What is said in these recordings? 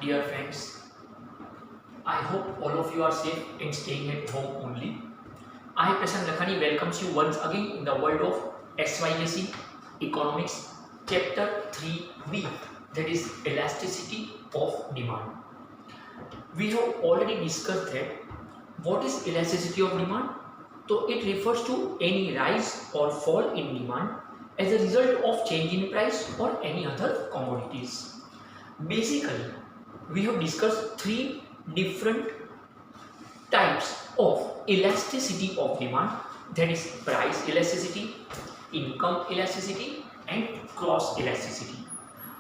dear friends. I hope all of you are safe and staying at home only. I, Prasanth Lakhani, welcomes you once again in the world of SYSE Economics, Chapter 3B, that is Elasticity of Demand. We have already discussed that. What is elasticity of demand? So it refers to any rise or fall in demand as a result of change in price or any other commodities. Basically, we have discussed three different types of elasticity of demand, that is price elasticity, income elasticity and cross elasticity.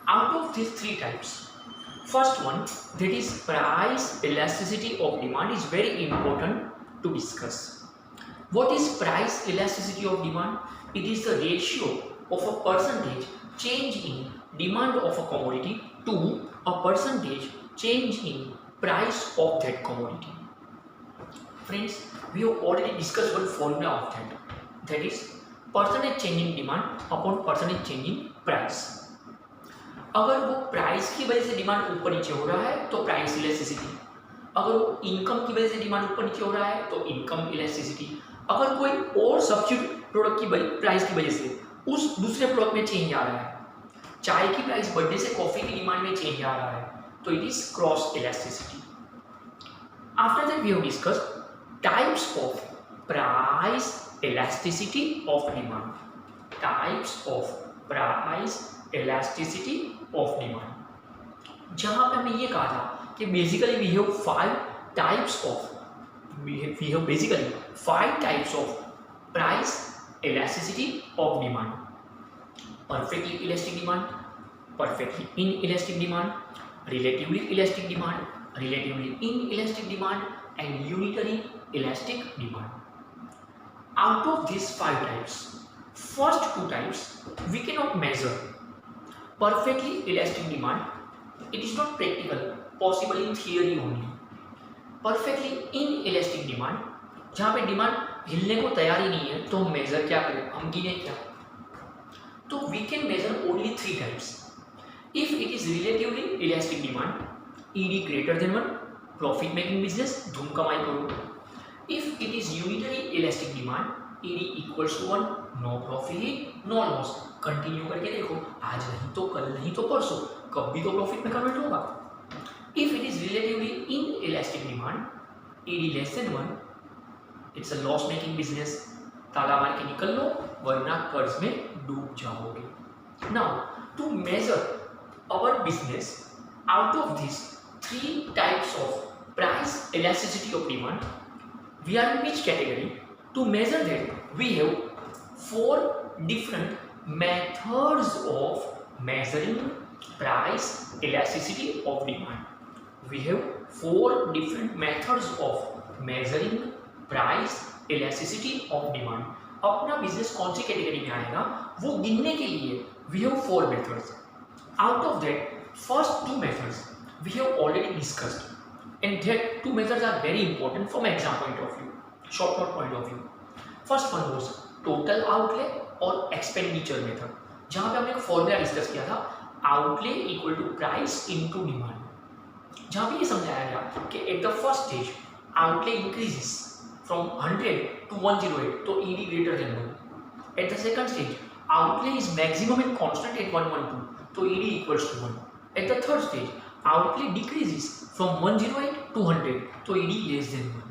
Out of these three types, first one, that is price elasticity of demand, is very important to discuss. What is price elasticity of demand? It is the ratio of a percentage change in demand of a commodity to a percentage change in price of that commodity. Friends, we have already discussed one formula of that, that is percentage change in demand upon percentage change in price. अगर वो price की वजह से demand ऊपर नीचे हो रहा है तो प्राइस इलास्टिसिटी, अगर वो इनकम की वजह से डिमांड ऊपर नीचे हो रहा है तो इनकम इलास्टिसिटी, अगर कोई और सब्स्टिट्यूट प्रोडक्ट की प्राइस की वजह से उस दूसरे प्रोडक्ट में चेंज आ रहा है, चाय की प्राइस बढ़ने से कॉफी की डिमांड में चेंज आ रहा है, तो it is cross elasticity. After that we have discussed types of price elasticity of demand. Types of price elasticity of demand, जहां पे हमने ये कहा था कि basically we have five types of price elasticity of demand. Perfectly elastic demand, perfectly inelastic demand, relatively elastic demand, relatively inelastic demand and unitary elastic demand. Out of these five types, first two types we cannot measure. Perfectly elastic demand, it is not practical, possible in theory only. Perfectly inelastic demand, जहाँ पे demand हिलने को तैयार ही नहीं है, तो हम major क्या करें, हम गिने क्या? तो we can measure only three types. If it is relatively elastic demand, ED greater than 1, profit making business, धूम कमाई करो. If it is unitary elastic demand, ED equals to 1, no profit, no loss. Continue करके देखो, आज नहीं तो कल, नहीं तो परसों, कब भी तो प्रॉफिट में कन्वर्ट होगा. If it is relatively inelastic demand, ED less than 1, it's a loss making business. ताला मार के निकल लो, वरना कर्ज में डूब जाओगे. Now, to measure our business out of these three types of price elasticity of demand, we are in which category? To measure that, we have four different methods of measuring price elasticity of demand. We have four different methods of measuring price elasticity of demand. अपना business कौन सी category में आएगा वो गिनने के लिए we have four methods. Out of that, first two methods we have already discussed, and that two methods are very important from exam point of view, short note point of view. First one was total outlay और expenditure method, जहां पे हमने एक formula discuss किया था, outlay equal to price into demand, जहां पे ये समझाया गया कि at the first stage outlay increases from 100 to 108, तो ED greater than 1. At the second stage outlay is maximum and constant at 112, तो ED equals to 1. At the third stage outlay decreases from 108 to 100, तो ED less than 1.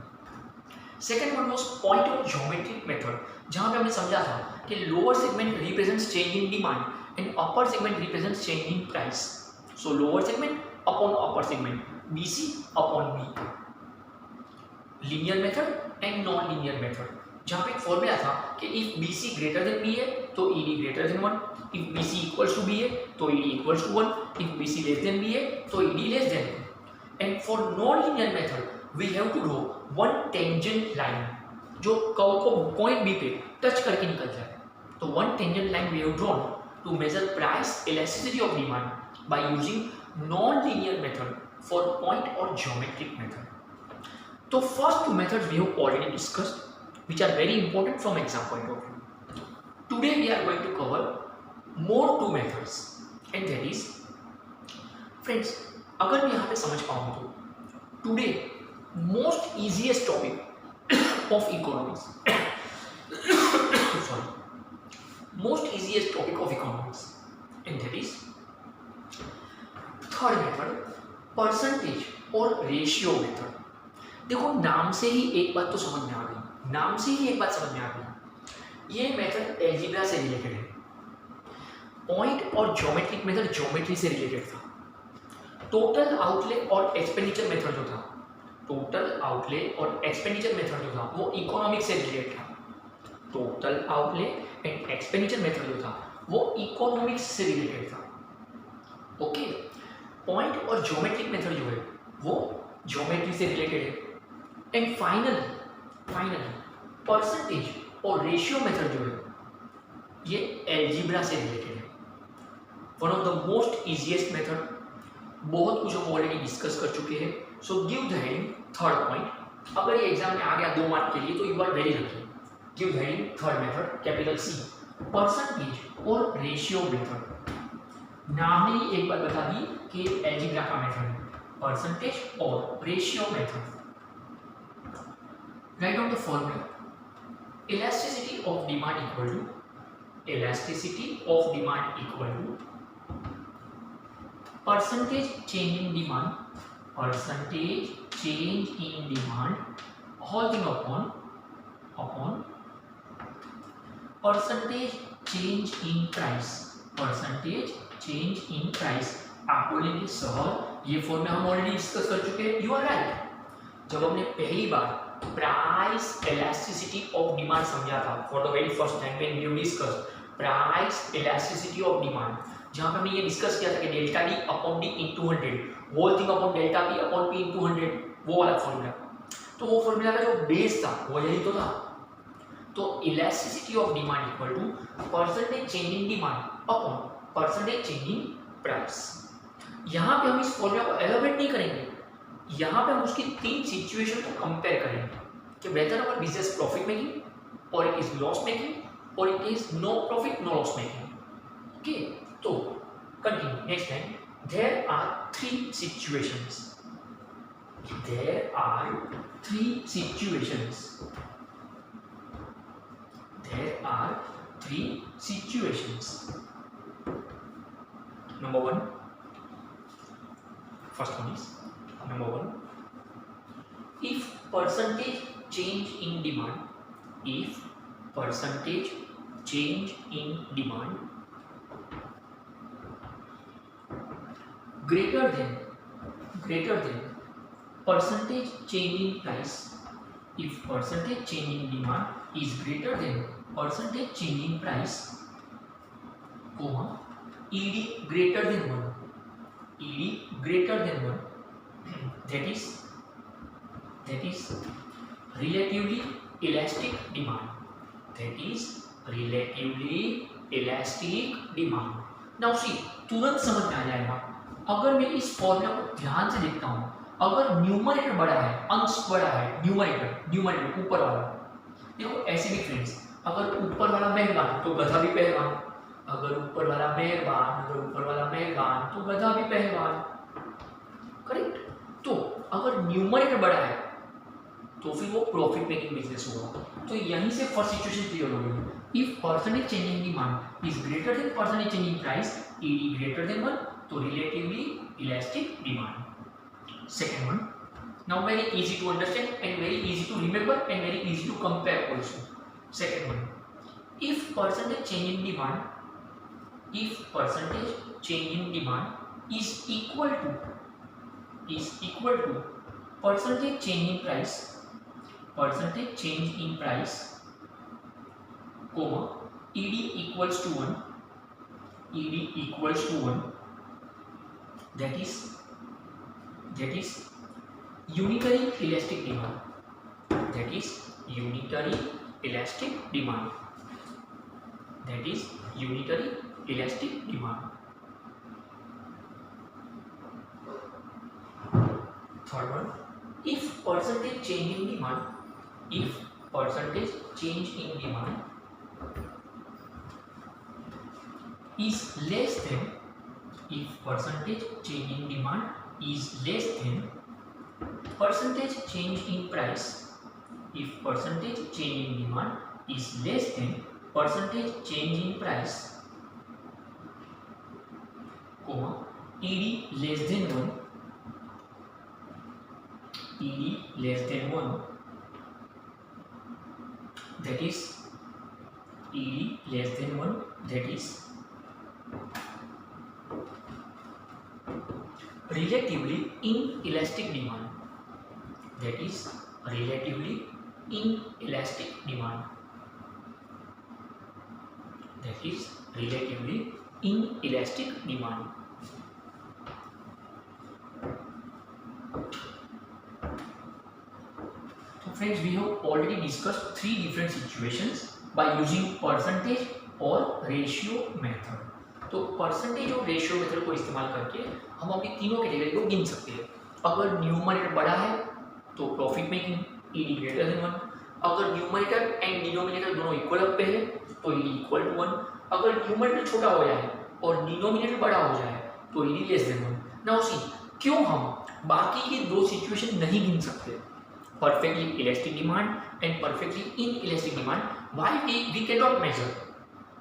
Second one was point of geometric method, जहां पे हमने समझा था कि lower segment represents change in demand and upper segment represents change in price. So lower segment upon upper segment, BC upon B. Linear method and non linear method, जहां पे एक formula था कि if BC greater than B है तो ED greater than 1, if BC equals to B है तो ED equals to 1, if BC less than B है तो ED less than 1. And for non linear method we have to draw one tangent line जो curve को point B पे touch करके निकल जाए. तो one tangent line we have drawn to measure price elasticity of demand by using non-linear method for point or geometric method. So first two methods we have already discussed, which are very important from exam point of view. Today we are going to cover more two methods, and that is, friends, अगर मैं यहाँ पे समझ पाऊँ तो today most easiest topic of economics sorry most easiest topic of economics and that is third method, percentage और ratio method. देखो नाम से ही एक बात तो समझ में आ गई, नाम से ही एक बात समझ में आ गई, ये मेथड एल्जेब्रा से रिलेटेड है। पॉइंट और ज्योमेट्रिक मेथड ज्योमेट्री से रिलेटेड था। टोटल आउटले और एक्सपेंडिचर मेथड जो था, टोटल आउटले और एक्सपेंडिचर मेथड जो था वो इकोनॉमिक्स से रिलेटेड था। Total outlay and expenditure method जो था वो इकोनॉमिक्स से रिलेटेड था। ओके, पॉइंट और ज्योमेट्रिक मेथड जो है वो ज्योमेट्री से रिलेटेड है। एंड फाइनली परसेंटेज और रेशियो मेथड जो है ये एल्जेब्रा से रिलेटेड है। One of the most easiest method. बहुत कुछ हम ऑलरेडी डिस्कस कर चुके हैं। So give the heading third point. अगर ये एग्जाम में आ गया 2 मार्क के लिए तो एक बार रेडी रखिए। Give the heading third method capital C, percentage और रेशियो मेथड। नाम ने एक बार बता दी कि एल्जेब्रा का मेथड है, परसेंटेज और ratio method. Write down the formula. Elasticity of demand equal to, elasticity of demand equal to percentage change in demand, percentage change in demand whole thing upon percentage change in price, percentage change in price। आप बोलेंगे sir ये formula हम already discuss कर चुके हैं। You are right. जब हमने पहली बार प्राइस इलास्टिसिटी ऑफ डिमांड समझा था for the very first time when we discuss price elasticity of demand, जहां पे हमने ये डिस्कस किया था कि delta D upon D into 100 whole thing upon delta P upon P into 100, वो वाला फॉर्मूला। तो वो फॉर्मूला का जो बेस था वो यही तो था। तो elasticity of demand equal to percentage change in demand upon percentage change in price. यहाँ पे हम इस फॉर्मूला को एलोबरेट नहीं करेंगे, यहाँ पे हम उसकी 3 सिचुएशन को कंपेयर करेंगे कि whether our business profit making और इट इज लॉस मेकिंग और it is no profit no loss making. Okay, तो continue next time। there are 3 situations, there are 3 situations, there are 3 situations। number 1, first one is number 1, if percentage change in demand, if percentage change in demand greater than percentage change in price, if percentage change in demand is greater than percentage change in price, comma ED greater than 1, ED greater than 1, that is relatively elastic demand, that is relatively elastic demand। now see, तुरंत समझ में आ जाएगा अगर मैं इस formula को ध्यान से देखता हूं। अगर न्यूमरेटर बड़ा है, अंश बड़ा है, न्यूमरेटर ऊपर वाला, देखो ऐसे भी फ्रेंड्स, अगर ऊपर वाला मेहरबान तो गधा भी पहलवान, अगर ऊपर वाला मेहरबान, अगर ऊपर वाला मेहरबान तो गधा भी पहलवान, करेक्ट। तो अगर न्यूमरेटर बड़ा है तो फिर वो प्रॉफिट मेकिंग बिजनेस होगा। तो यहीं से फर्स्ट सिचुएशन क्लियर हो गई। If percentage change in demand is greater than percentage change in price, ED greater than 1, तो relatively elastic demand। second one, now very easy to understand and very easy to remember and very easy to compare also। second one, if percentage change in demand, if percentage change in demand is equal to percentage change in price, percentage change in price, comma ED equals to 1, ED equals to 1, that is unitary elastic demand, that is unitary elastic demand, that is unitary elastic demand। third one, if percentage change in demand, if percentage change in demand is less than, if percentage change in demand is less than percentage change in price. If percentage change in demand is less than percentage change in price, comma, ED less than 1, ED less than 1, that is ED less than 1, that is relatively inelastic demand. That is relatively inelastic demand. That is relatively inelastic demand. So friends, we have already discussed three different situations by using percentage और ratio method. तो percentage और ratio method को इस्तेमाल करके हम अपनी तीनों category को गिन सकते हैं. अगर न्यूमरेटर बड़ा है तो profit making, ED greater than 1. अगर न्यूमरेटर एंड डिनोमिनेटर दोनों इक्वल पे है तो ईडी इक्वल टू 1. अगर न्यूमरेटर छोटा हो जाए और डिनोमिनेटर बड़ा हो जाए तो ED less than 1. Now see, क्यों हम बाकी की दो सिचुएशन नहीं गिन सकते, perfectly elastic demand and perfectly inelastic demand, why we can not measure?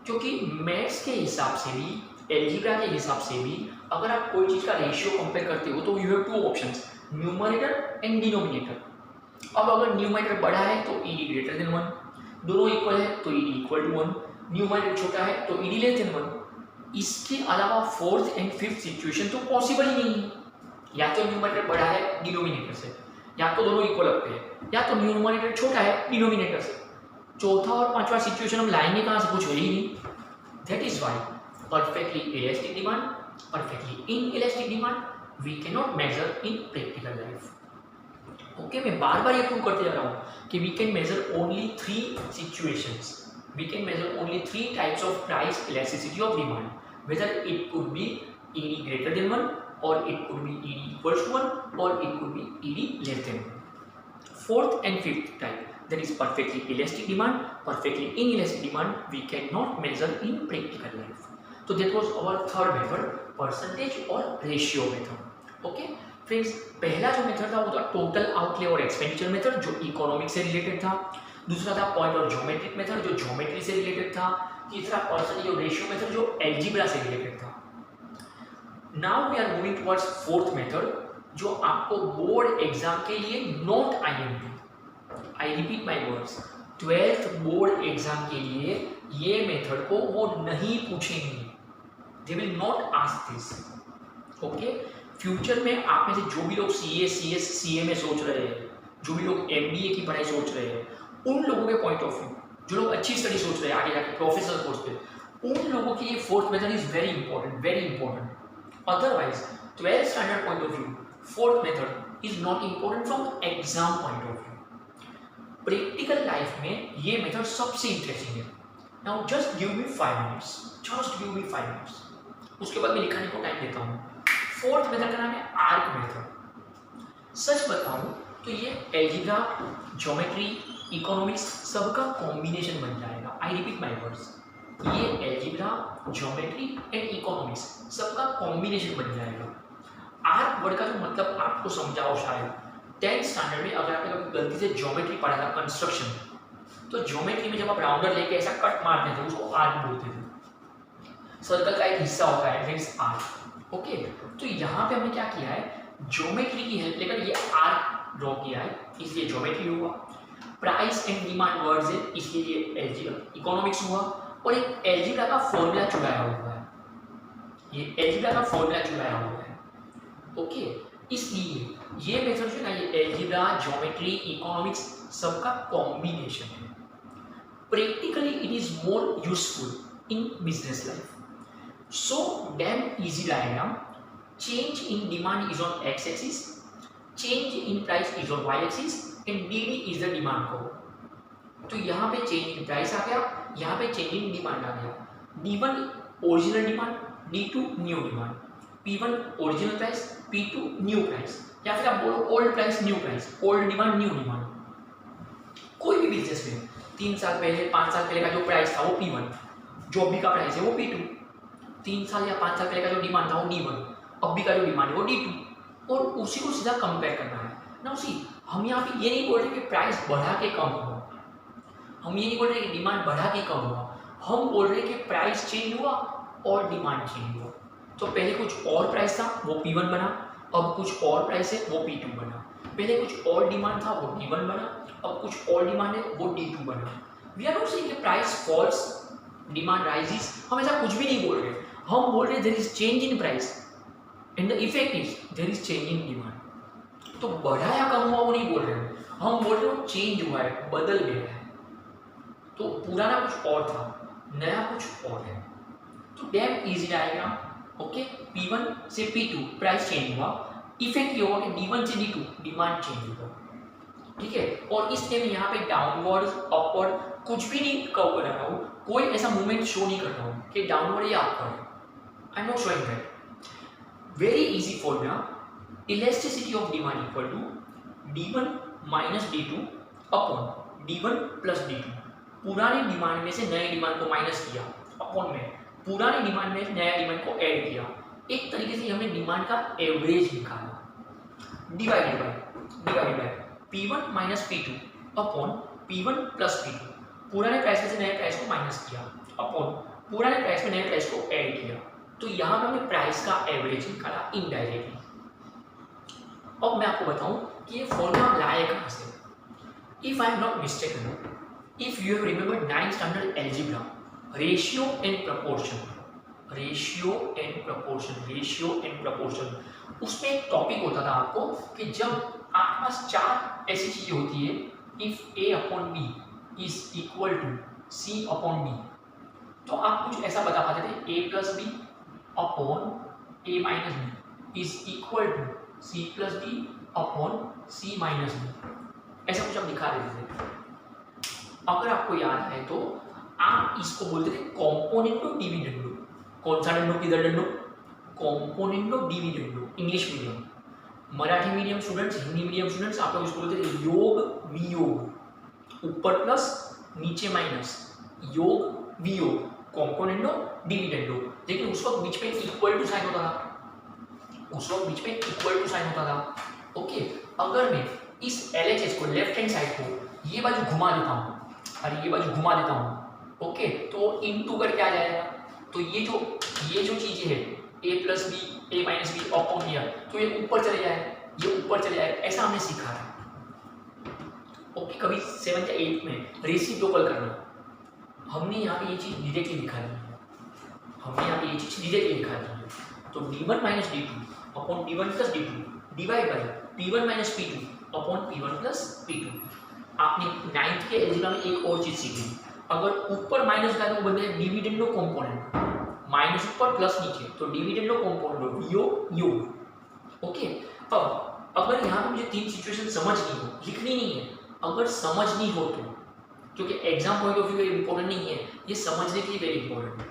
क्योंकि मैथ्स के हिसाब से भी, एल्जेब्रा के हिसाब से भी, अगर आप कोई चीज़ का रेशियो कंपेयर करते हो तो you have two options, numerator and denominator. अब अगर न्यूमरेटर बड़ा है तो ईडी ग्रेटर देन 1, दोनों इक्वल है तो ईडी इक्वल टू 1, न्यूमरेटर छोटा है तो ईडी लेस देन 1. इसके अलावा फोर्थ एंड फिफ्थ सिचुएशन तो पॉसिबल ही नहीं है. या तो न्यूमरेटर बड़ा है डिनोमिनेटर से, या तो दोनों इक्वल पे है, या तो न्यूमरेटर छोटा है डिनोमिनेटर से. चौथा और पांचवा सिचुएशन हम लाएंगे कहाँ से, कुछ है ही नहीं. That is why perfectly elastic demand, perfectly inelastic demand we can not measure in practical life. Okay, मैं बार बार ये प्रूव करते जा रहा हूँ कि we can measure only three situations, we can measure only three types of price elasticity of demand, whether it could be ED greater than 1 or it could be ED equals to 1 or it could be ED less than 1. Fourth and fifth type, that is perfectly elastic demand, perfectly inelastic demand, we cannot measure in practical life. So that was our third method, percentage or ratio method. Okay friends, पहला जो method था वो था total outlay और expenditure method जो economic से related था. दूसरा था पॉइंट और ज्योमेट्रिक मेथड जो ज्योमेट्री से रिलेटेड था. तीसरा परसेंटेज और रेशियो मेथड जो एल्जेब्रा से रिलेटेड था. Now we are moving towards fourth method जो आपको बोर्ड एग्जाम के लिए not IMP, I repeat my words, 12th board exam के लिए ये मेथड को वो नहीं पूछेंगे. They will not ask this. Okay? Future में आप में से जो भी लोग CA, CS, CA में सोच रहे हैं, जो भी लोग MBA की पढ़ाई सोच रहे हैं, उन लोगों के पॉइंट ऑफ व्यू, जो लोग अच्छी स्टडी सोच रहे हैं आगे जाके प्रोफेशनल कोर्स पे, उन लोगों के लिए fourth method is very important, very important. Otherwise, 12th standard point of view, fourth method is not important from exam point of view. Practical life में ये method सबसे interesting है. Now just give me 5 minutes. Just give me 5 minutes. उसके बाद मैं लिखने को time देता हूँ. Fourth method का नाम है आर्क मेथड. सच बताऊँ तो ये एल्जेब्रा, ज्योमेट्री, इकोनॉमिक्स सबका कॉम्बिनेशन बन जाएगा. I repeat my words. ये एल्जेब्रा, ज्योमेट्री एंड इकोनॉमिक्स सबका कॉम्बिनेशन बन जाएगा. आर्क वर्ड का जो मतलब आपको समझाओ शायद 10th स्टैंडर्ड में, अगर आपने कभी गलती से ज्योमेट्री पढ़ा था कंस्ट्रक्शन, तो ज्योमेट्री में जब आप राउंडर लेके ऐसा कट मारते थे उसको आर्क बोलते थे. सर्कल का एक हिस्सा होता है दैट इज आर्क. ओके, तो यहाँ पे हमने क्या किया है, ज्योमेट्री की हेल्प लेकर ये आर्क ड्रॉ किया है, इसलिए ज्योमेट्री हुआ. प्राइस एंड डिमांड वर्ड्स है इसलिए ये इकोनॉमिक्स हुआ. और एक एल्जेब्रा का फॉर्मूला चुराया हुआ है, ये एल्जेब्रा का फॉर्मूला चुराया हुआ है. ओके, इसलिए ये मेथड जो है ना, ये एल्जेब्रा, ज्योमेट्री, इकोनॉमिक्स सबका कॉम्बिनेशन है. Practically it is more useful in business life. So damn easy diagram, change in demand is on X axis, change in price is on Y axis and D is the demand curve. तो यहाँ पे change in price आ गया, यहाँ पे change in demand आ गया. D1 original demand, D2 new demand, P1 original price, P2 new price, या फिर आप बोलो old price new price, old demand new demand. कोई भी बिजनेस में 3 साल पहले 5 साल पहले का जो प्राइस था वो P1, जो अभी का प्राइस है वो P2. 3 साल या 5 साल पहले का जो डिमांड था वो D1, अभी का जो डिमांड है वो D2. और उसी को सीधा कंपेयर करना है ना। उसी हम यहाँ पे ये नहीं बोल रहे कि प्राइस बढ़ा के कम हुआ, हम ये नहीं बोल रहे कि डिमांड बढ़ा के कम हुआ, हम बोल रहे हैं कि प्राइस चेंज हुआ और डिमांड चेंज हुआ। तो पहले कुछ और प्राइस था वो P1 बना, अब कुछ और प्राइस है वो P2 बना। पहले कुछ और डिमांड था वो D1 बना, अब कुछ और डिमांड है वो D2 बना। वी आर नॉट सेइंग कि प्राइस फॉल्स डिमांड राइजेस, हम ऐसा कुछ भी नहीं बोल रहे। हम बोल रहे there is change in price and the effect is there is change in demand. तो बढ़ा या कम हुआ वो नहीं बोल रहे, हम बोल रहे हो चेंज हुआ है, बदल गया है। तो पुराना कुछ और था, नया कुछ और है। तो dam easy diagram, okay. P1 से P2 प्राइस चेंज हुआ, इफेक्ट ये होगा कि D1 से D2 डिमांड चेंज हुआ, ठीक है। और इस टाइम यहाँ पे डाउनवर्ड अपवर्ड कुछ भी नहीं कर रहा हूँ, कोई ऐसा मूवमेंट शो नहीं कर रहा हूँ कि डाउनवर्ड या अपवर्ड है। I am not showing that. Very easy formula, elasticity of demand equal to D1 minus D2 upon D1 plus D2। पुरानी डिमांड में से नए डिमांड को माइनस किया अपॉन में पुरानी डिमांड में नया डिमांड को ऐड किया। एक तरीके से हमने डिमांड का एवरेज निकाला, divided by P1 minus P2 upon P1 plus P2। पुराने प्राइस में से नए प्राइस को माइनस किया अपॉन पुराने प्राइस में नए प्राइस को ऐड किया। तो यहाँ पर हमने प्राइस का एवरेज निकाला इनडायरेक्टली। अब मैं आपको बताऊं कि ये फॉर्मूला लाए कहाँ से। If I am not mistaken, if you have remembered 9th standard algebra, ratio and proportion, उसमें एक टॉपिक होता था आपको कि जब आपके पास चार ऐसी चीजें होती है, if a upon b is equal to c upon d, तो आप कुछ ऐसा बता पाते थे a plus b upon a minus b is equal to c plus d upon c minus d, ऐसा कुछ आप दिखा देते थे। अगर आपको याद है तो आप इसको बोलते थे कॉम्पोनेंटो डिविडेंडो। कौन सा डंडो, किधर डंडो? Componendo dividendo. English medium, Marathi medium students, Hindi medium students, आप लोग इसको बोलते थे योग वियोग, ऊपर प्लस नीचे माइनस, योग वियोग, कॉम्पोनेंटो डिविडेंडो। लेकिन उस वक्त बीच में इक्वल टू साइन होता था, ओके। अगर मैं इस LHS को, लेफ्ट हैंड साइड को ये बाजू घुमा देता हूँ और ये बाजू घुमा देता हूँ, ओके, तो इनटू करके आ जाएगा। तो ये जो चीजें है a plus B, a minus B upon दिया, तो ये ऊपर चले जाए, ऐसा हमने सीखा है, ओके। कभी 7th या 8th में रेसिप्रोकल करना, हमने यहाँ पे ये चीज डायरेक्टली लिखा दी है, तो D1 minus D2 upon D1 plus D2 divide by P1 minus P2 upon P1 plus P2। आपने 9th के एल्जेब्रा में एक और चीज सीखी, अगर ऊपर माइनस का तो बन जाए डिविडेंडो कॉम्पोनेंट, माइनस ऊपर प्लस नीचे, तो डिविडेंडो कॉम्पोनेंट योग, ओके। अब अगर यहाँ पे मुझे तीन सिचुएशन समझनी हो, लिखनी नहीं है, अगर समझनी हो तो, क्योंकि exam point of view important नहीं है, ये समझने के लिए वेरी इंपॉर्टेंट है।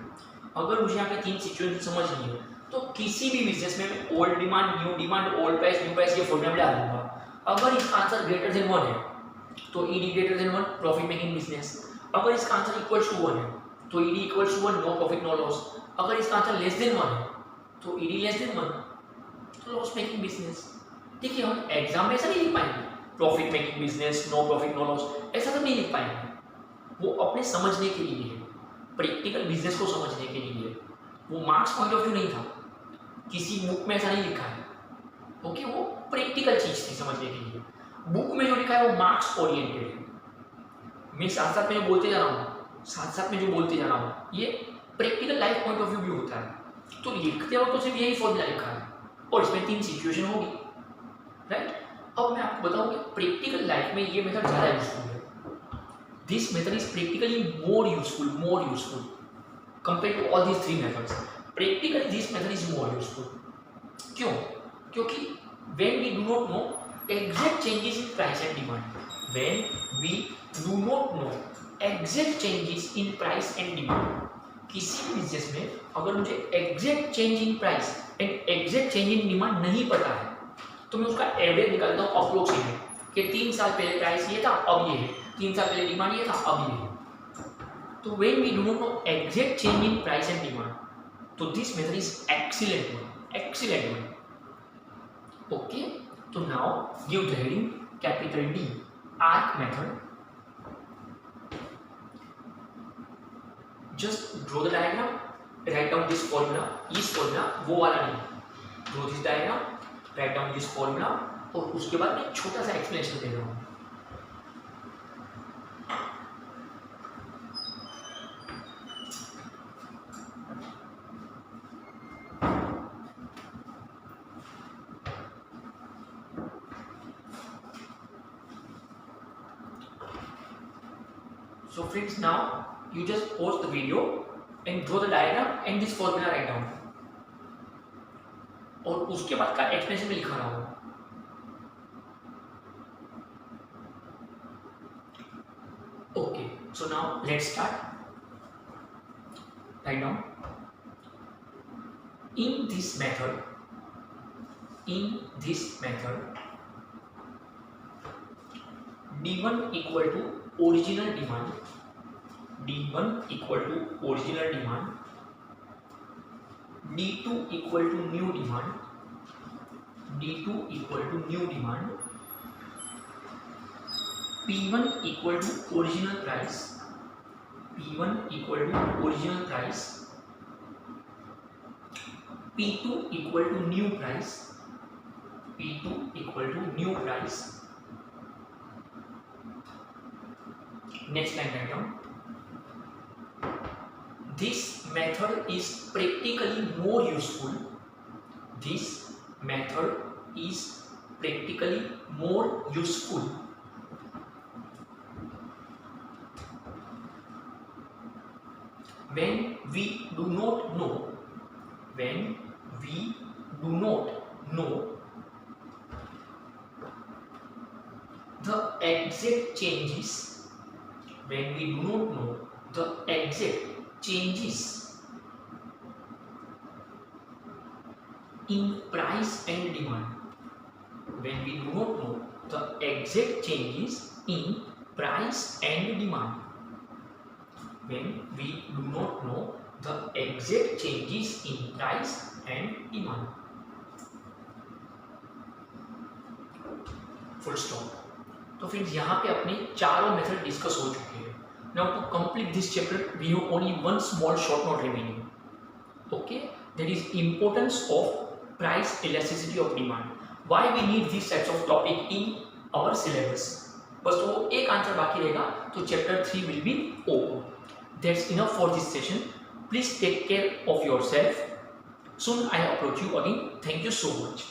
अगर मुझे यहाँ पे तीन सिचुएशन समझनी हो तो किसी भी बिजनेस में मैं old demand, new demand, old price, new price, ये फॉर्मूला में डाल दूंगा। अगर इसका आंसर ग्रेटर देन 1 है तो ED greater than 1, profit making business. अगर इसका आंसर इक्वल्स टू 1 है तो ED equals to 1, no profit no loss. अगर इसका आंसर लेस देन 1 है तो ED लेस देन 1, तो लॉस मेकिंग बिजनेस। देखिए हम एग्जाम में ऐसा नहीं लिख पाएंगे profit making business, no profit no loss, ऐसा तो नहीं लिख पाएंगे। वो अपने समझने के लिए है, प्रैक्टिकल बिजनेस को समझने के लिए, वो मार्क्स पॉइंट ऑफ व्यू नहीं था, किसी बुक में ऐसा नहीं लिखा है, ओके। वो प्रैक्टिकल चीज थी समझने के लिए। बुक में जो लिखा है वो मार्क्स ओरिएंटेड है। मैं साथ साथ में जो बोलते जा रहा हूँ ये practical life point of view भी होता है। तो लिखते वक्त तो सिर्फ यही फॉर्मूला लिखा है और इसमें 3 सिचुएशन होगी, राइट। अब मैं आपको बताऊँ कि प्रैक्टिकल लाइफ में ये मेथड ज़्यादा यूजफुल है। This method is practically more useful compare to all these 3 methods. Practically this method is more useful. क्यों? क्योंकि when we do not know exact changes in price and demand, किसी भी business में अगर मुझे exact change in price and exact change in demand नहीं पता है तो मैं उसका एवरेज निकालता हूँ अप्रोक्सीमेट कि 3 साल पहले प्राइस ये था अब ये है, 3 साल पहले डिमांड ये था अब ये है। तो when we do not know exact change in price and demand, तो this method is excellent one. Okay, so now give the heading capital D, arc method. Just draw the diagram, write down this formula, इस formula वो वाला नहीं, draw this diagram, write down this formula, और उसके बाद मैं छोटा सा explanation दे रहा हूँ. So friends, now you just pause the video and draw the diagram and this formula write down. और उसके बाद का एक्सप्लेनेशन में लिखा रहा हूँ. Okay, so now let's start. Write down. In this method, D1 equal to original demand, D1 equal to original demand, D2 equal to new demand, D2 equal to new demand, P1 equal to original price, P1 equal to original price, P2 equal to new price, P2 equal to new price. Next line write down. This method is practically more useful. This method is practically more useful when we do not know the exact changes, when we do not know the exact changes in price and demand, when we do not know the exact changes in price and demand, when we do not know the exact changes in price and demand. Full stop. तो friends यहाँ पे अपने चारों method discuss हो चुके हैं. Now to complete this chapter we have only one small short note remaining. Okay, that is importance of price elasticity of demand. Why we need these types of topic in our syllabus. बस वो एक answer बाकी रहेगा तो chapter 3 will be over. That's enough for this session. Please take care of yourself. Soon I approach you again. Thank you so much.